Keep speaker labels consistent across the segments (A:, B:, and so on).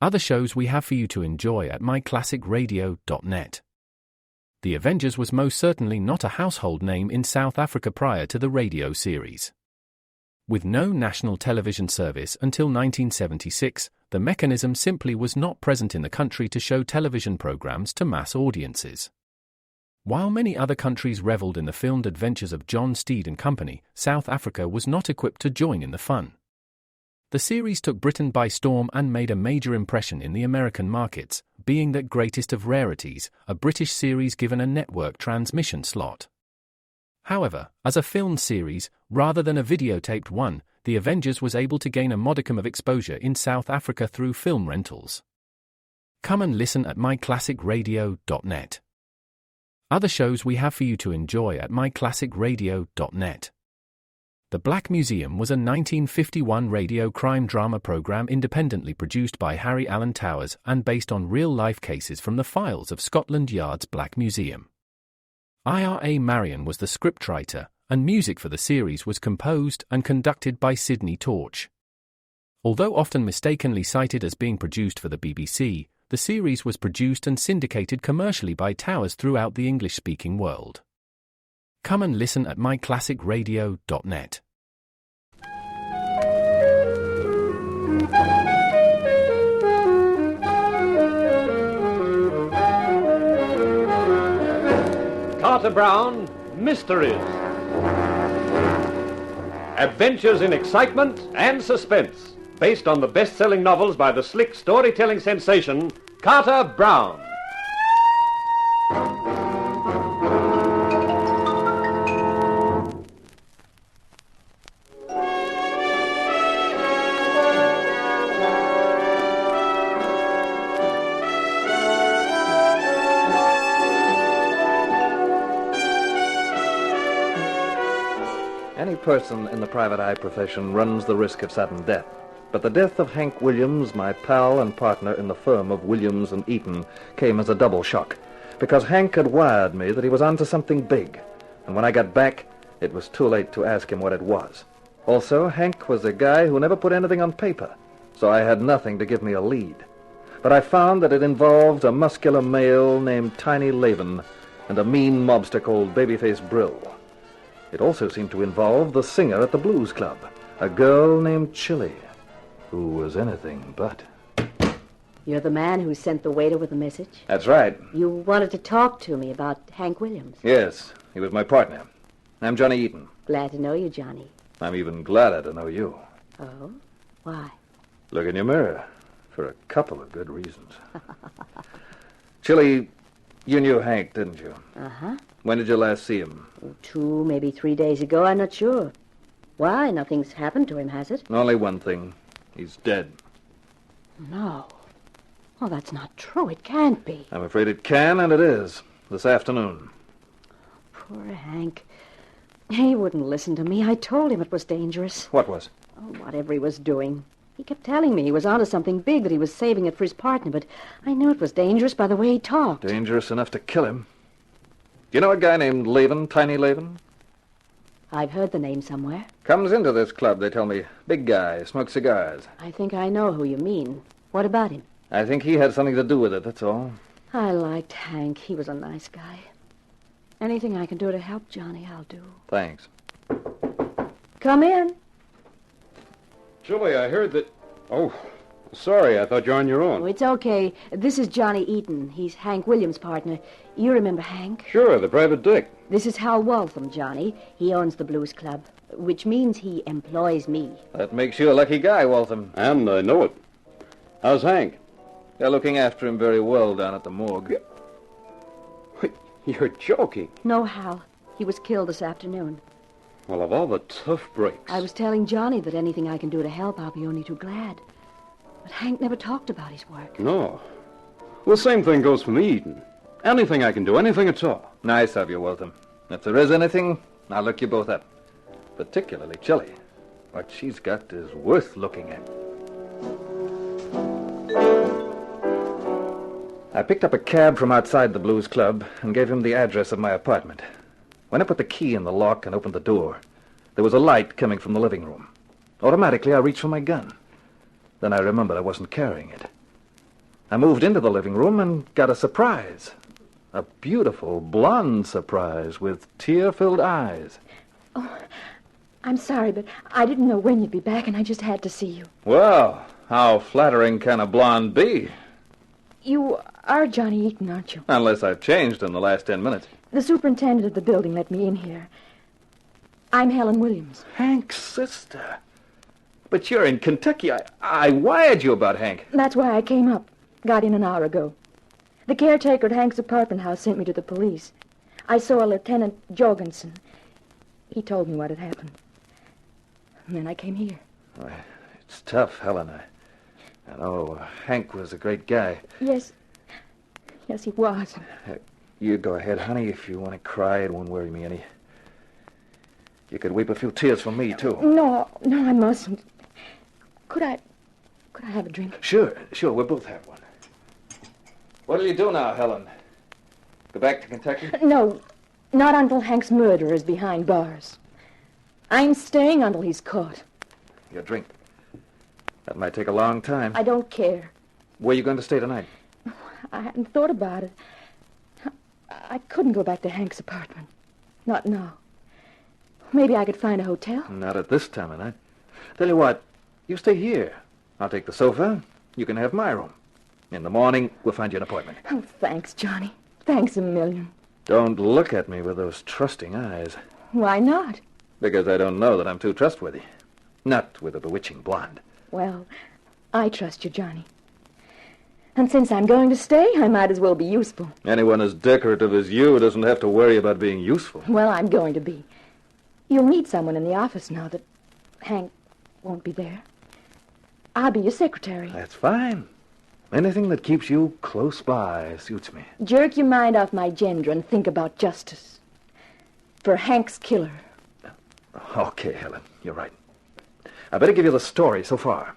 A: Other shows we have for you to enjoy at myclassicradio.net. The Avengers was most certainly not a household name in South Africa prior to the radio series. With no national television service until 1976, the mechanism simply was not present in the country to show television programs to mass audiences. While many other countries reveled in the filmed adventures of John Steed and company, South Africa was not equipped to join in the fun. The series took Britain by storm and made a major impression in the American markets, being that greatest of rarities, a British series given a network transmission slot. However, as a filmed series, rather than a videotaped one, The Avengers was able to gain a modicum of exposure in South Africa through film rentals. Come and listen at myclassicradio.net. Other shows we have for you to enjoy at myclassicradio.net. The Black Museum was a 1951 radio crime drama program independently produced by Harry Alan Towers and based on real-life cases from the files of Scotland Yard's Black Museum. Ira Marion was the scriptwriter, and music for the series was composed and conducted by Sidney Torch. Although often mistakenly cited as being produced for the BBC, the series was produced and syndicated commercially by Towers throughout the English-speaking world. Come and listen at myclassicradio.net.
B: Carter Brown, Mysteries. Adventures in excitement and suspense, based on the best-selling novels by the slick storytelling sensation, Carter Brown.
C: Any person in the private eye profession runs the risk of sudden death. But the death of Hank Williams, my pal and partner in the firm of Williams and Eaton, came as a double shock, because Hank had wired me that he was onto something big, and when I got back, it was too late to ask him what it was. Also, Hank was a guy who never put anything on paper, so I had nothing to give me a lead. But I found that it involved a muscular male named Tiny Laven and a mean mobster called Babyface Brill. It also seemed to involve the singer at the blues club, a girl named Chili, who was anything but.
D: You're the man who sent the waiter with the message?
C: That's right.
D: You wanted to talk to me about Hank Williams?
C: Yes, he was my partner. I'm Johnny Eaton.
D: Glad to know you, Johnny.
C: I'm even gladder to know you.
D: Oh? Why?
C: Look in your mirror, for a couple of good reasons. Chili, you knew Hank, didn't you?
D: Uh-huh.
C: When did you last see him?
D: 2, maybe 3 days ago, I'm not sure. Why? Nothing's happened to him, has it?
C: Only one thing. He's dead.
D: No. Oh, that's not true. It can't be.
C: I'm afraid it can, and it is. This afternoon.
D: Poor Hank. He wouldn't listen to me. I told him it was dangerous.
C: What was?
D: Oh, whatever he was doing. He kept telling me he was onto something big, that he was saving it for his partner, but I knew it was dangerous by the way he talked.
C: Dangerous enough to kill him. Do you know a guy named Laven, Tiny Laven?
D: I've heard the name somewhere.
C: Comes into this club, they tell me. Big guy, smokes cigars.
D: I think I know who you mean. What about him?
C: I think he had something to do with it, that's all.
D: I liked Hank. He was a nice guy. Anything I can do to help Johnny, I'll do.
C: Thanks.
D: Come in.
E: Julie, I heard that... Oh, sorry, I thought you were on your own.
D: Oh, it's okay. This is Johnny Eaton. He's Hank Williams' partner. You remember Hank?
E: Sure, the private dick.
D: This is Hal Waltham, Johnny. He owns the Blues Club, which means he employs me.
C: That makes you a lucky guy, Waltham.
E: And I know it. How's Hank?
C: They're looking after him very well down at the morgue.
E: Wait, you're joking.
D: No, Hal. He was killed this afternoon.
E: Well, of all the tough breaks...
D: I was telling Johnny that anything I can do to help, I'll be only too glad. But Hank never talked about his work.
E: No. Well, same thing goes for me, Eden. Anything I can do, anything at all.
C: Nice of you, Waltham. If there is anything, I'll look you both up. Particularly Chili. What she's got is worth looking at. I picked up a cab from outside the Blues Club and gave him the address of my apartment. When I put the key in the lock and opened the door, there was a light coming from the living room. Automatically, I reached for my gun. Then I remembered I wasn't carrying it. I moved into the living room and got a surprise. A beautiful blonde surprise with tear-filled eyes.
F: Oh, I'm sorry, but I didn't know when you'd be back, and I just had to see you.
C: Well, how flattering can a blonde be?
F: You are Johnny Eaton, aren't you?
C: Unless I've changed in the last 10 minutes.
F: The superintendent of the building let me in here. I'm Helen Williams.
C: Hank's sister. But you're in Kentucky. I wired you about Hank.
F: That's why I came up. Got in an hour ago. The caretaker at Hank's apartment house sent me to the police. I saw a Lieutenant Jorgensen. He told me what had happened. And then I came here.
C: Well, it's tough, Helen. I know Hank was a great guy.
F: Yes. Yes, he was.
C: You go ahead, honey. If you want to cry, it won't worry me any. You could weep a few tears for me, too.
F: No, I mustn't. Could I have a drink?
C: Sure. We'll both have one. What'll you do now, Helen? Go back to Kentucky?
F: No, not until Hank's murderer is behind bars. I'm staying until he's caught.
C: Your drink. That might take a long time.
F: I don't care.
C: Where are you going to stay tonight?
F: I hadn't thought about it. I couldn't go back to Hank's apartment. Not now. Maybe I could find a hotel.
C: Not at this time of night. Tell you what, you stay here. I'll take the sofa. You can have my room. In the morning, we'll find you an appointment.
F: Oh, thanks, Johnny. Thanks a million.
C: Don't look at me with those trusting eyes.
F: Why not?
C: Because I don't know that I'm too trustworthy. Not with a bewitching blonde.
F: Well, I trust you, Johnny. And since I'm going to stay, I might as well be useful.
C: Anyone as decorative as you doesn't have to worry about being useful.
F: Well, I'm going to be. You'll meet someone in the office now that Hank won't be there. I'll be your secretary.
C: That's fine. Anything that keeps you close by suits me.
F: Jerk your mind off my gender and think about justice. For Hank's killer.
C: Okay, Helen, you're right. I better give you the story so far.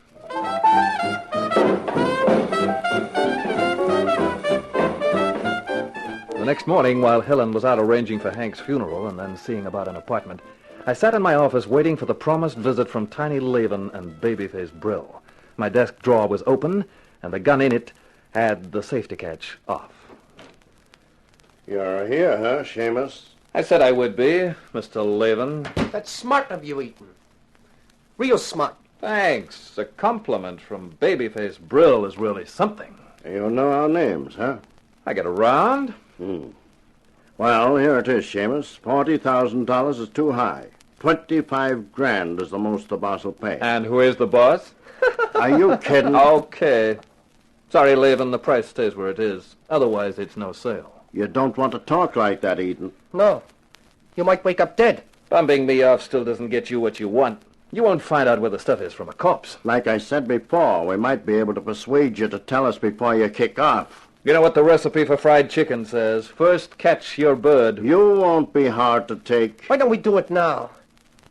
C: The next morning, while Helen was out arranging for Hank's funeral and then seeing about an apartment, I sat in my office waiting for the promised visit from Tiny Laven and Babyface Brill. My desk drawer was open, and the gun in it had the safety catch off.
G: You're here, huh, Seamus?
C: I said I would be, Mr. Laven.
H: That's smart of you, Eaton. Real smart.
C: Thanks. A compliment from Babyface Brill is really something.
G: You know our names, huh?
C: I get around.
G: Well, here it is, Seamus. $40,000 is too high. 25 grand is the most the boss will pay.
C: And who is the boss?
G: Are you kidding?
C: Okay. Sorry, Laven, the price stays where it is. Otherwise, it's no sale.
G: You don't want to talk like that, Eden.
H: No. You might wake up dead.
C: Bumping me off still doesn't get you what you want. You won't find out where the stuff is from a corpse.
G: Like I said before, we might be able to persuade you to tell us before you kick off.
C: You know what the recipe for fried chicken says? First catch your bird.
G: You won't be hard to take.
H: Why don't we do it now?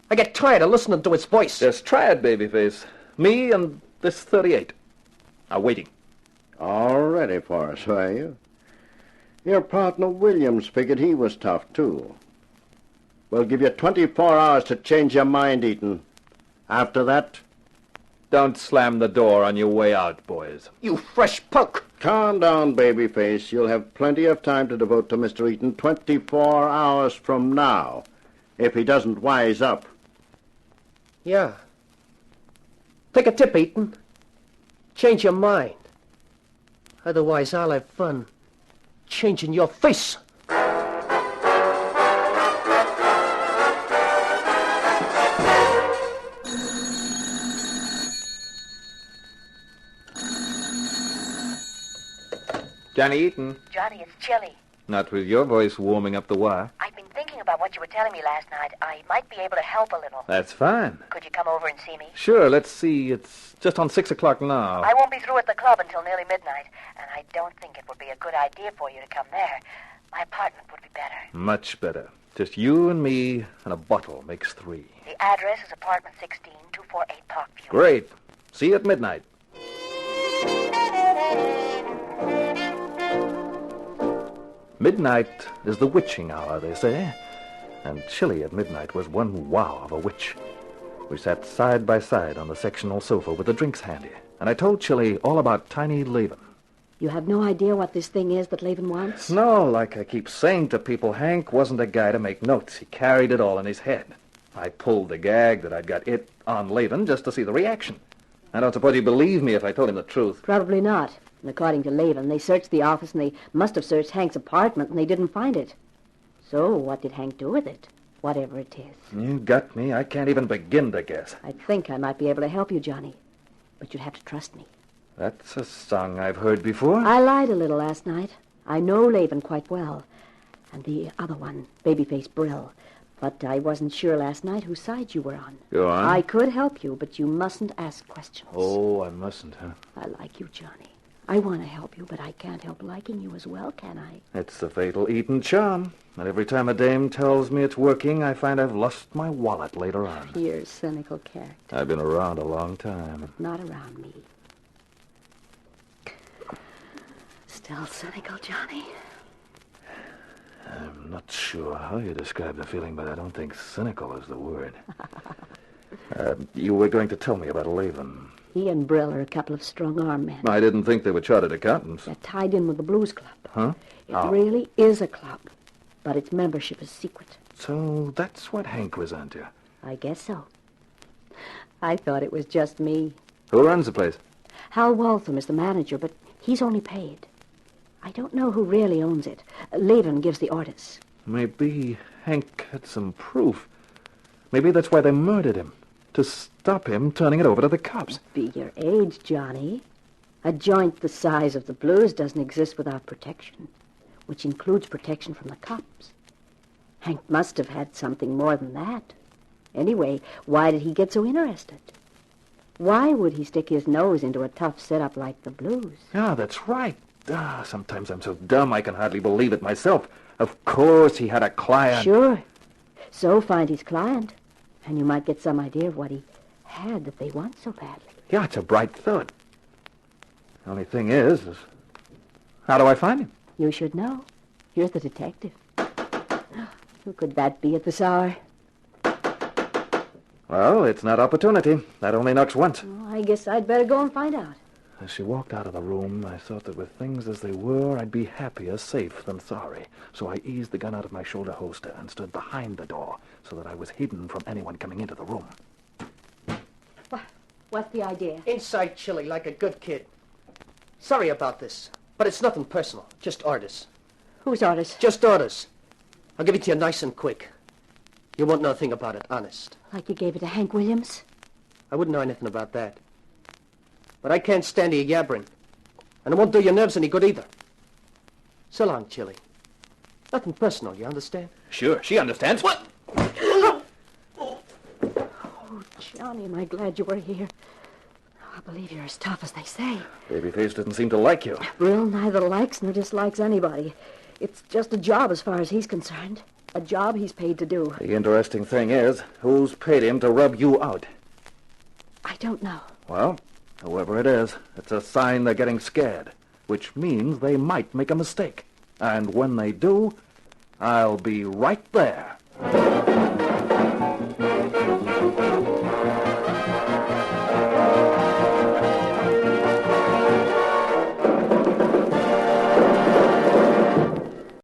H: I get tired of listening to his voice.
C: Just try it, Babyface. Me and this 38 are waiting.
G: All ready for us, are you? Your partner Williams figured he was tough, too. We'll give you 24 hours to change your mind, Eaton. After that...
C: Don't slam the door on your way out, boys.
H: You fresh punk.
G: Calm down, Babyface. You'll have plenty of time to devote to Mr. Eaton 24 hours from now, if he doesn't wise up.
H: Yeah. Take a tip, Eaton. Change your mind. Otherwise, I'll have fun changing your face.
C: Johnny Eaton.
I: Johnny, it's chilly.
C: Not with your voice warming up the wire.
I: I've been thinking about what you were telling me last night. I might be able to help a little.
C: That's fine.
I: Could you come over and see me?
C: Sure, let's see. It's just on 6 o'clock now.
I: I won't be through at the club until nearly midnight, and I don't think it would be a good idea for you to come there. My apartment would be better.
C: Much better. Just you and me and a bottle makes 3.
I: The address is apartment 16, 248 Parkview.
C: Great. See you at midnight. Midnight is the witching hour, they say. And chilly at midnight was one wow of a witch. We sat side by side on the sectional sofa with the drinks handy, and I told Chilly all about Tiny Laven.
D: You have no idea what this thing is that Laban wants?
C: No, like I keep saying to people, Hank wasn't a guy to make notes. He carried it all in his head. I pulled the gag that I'd got it on Laban just to see the reaction. I don't suppose he'd believe me if I told him the truth.
D: Probably not. And according to Laban, they searched the office and they must have searched Hank's apartment and they didn't find it. So what did Hank do with it? Whatever it is.
C: You got me. I can't even begin to guess.
D: I think I might be able to help you, Johnny. But you'd have to trust me.
C: That's a song I've heard before.
D: I lied a little last night. I know Laban quite well. And the other one, Babyface Brill. But I wasn't sure last night whose side you were on.
C: Go on.
D: I could help you, but you mustn't ask questions.
C: Oh, I mustn't, huh?
D: I like you, Johnny. I want to help you, but I can't help liking you as well, can I?
C: It's the fatal Eton charm. And every time a dame tells me it's working, I find I've lost my wallet later on.
D: You're a cynical character.
C: I've been around a long time.
D: But not around me. Still cynical, Johnny?
C: I'm not sure how you describe the feeling, but I don't think cynical is the word. You were going to tell me about Laban.
D: He and Brill are a couple of strong-arm men.
C: I didn't think they were chartered accountants.
D: They're tied in with the Blues Club.
C: Huh?
D: It really is a club, but its membership is secret.
C: So that's what Hank was onto.
D: I guess so. I thought it was just me.
C: Who runs the place?
D: Hal Waltham is the manager, but he's only paid. I don't know who really owns it. Laban gives the orders.
C: Maybe Hank had some proof. Maybe that's why they murdered him. To stop him turning it over to the cops.
D: Be your age, Johnny. A joint the size of the Blues doesn't exist without protection, which includes protection from the cops. Hank must have had something more than that. Anyway, why did he get so interested? Why would he stick his nose into a tough setup like the Blues?
C: Yeah, that's right. Sometimes I'm so dumb I can hardly believe it myself. Of course he had a client.
D: Sure. So find his client, and you might get some idea of what he had that they want so badly.
C: Yeah, it's a bright thought. The only thing is how do I find him?
D: You should know. You're the detective. Who could that be at this hour?
C: Well, it's not opportunity. That only knocks once.
D: Oh, I guess I'd better go and find out.
C: As she walked out of the room, I thought that with things as they were, I'd be happier safe than sorry. So I eased the gun out of my shoulder holster and stood behind the door so that I was hidden from anyone coming into the room.
D: What's the idea?
H: Inside chilly like a good kid. Sorry about this, but it's nothing personal. Just orders.
D: Whose orders?
H: Just orders. I'll give it to you nice and quick. You won't know a thing about it, honest.
D: Like you gave it to Hank Williams?
H: I wouldn't know anything about that. But I can't stand your yabbering. And it won't do your nerves any good either. So long, Chili. Nothing personal, you understand?
C: Sure, she understands.
H: What?
D: Oh, Johnny, am I glad you were here. I believe you're as tough as they say.
C: Babyface didn't seem to like you.
D: Brill neither likes nor dislikes anybody. It's just a job as far as he's concerned. A job he's paid to do.
C: The interesting thing is, who's paid him to rub you out?
D: I don't know.
C: Well, whoever it is, it's a sign they're getting scared, which means they might make a mistake. And when they do, I'll be right there.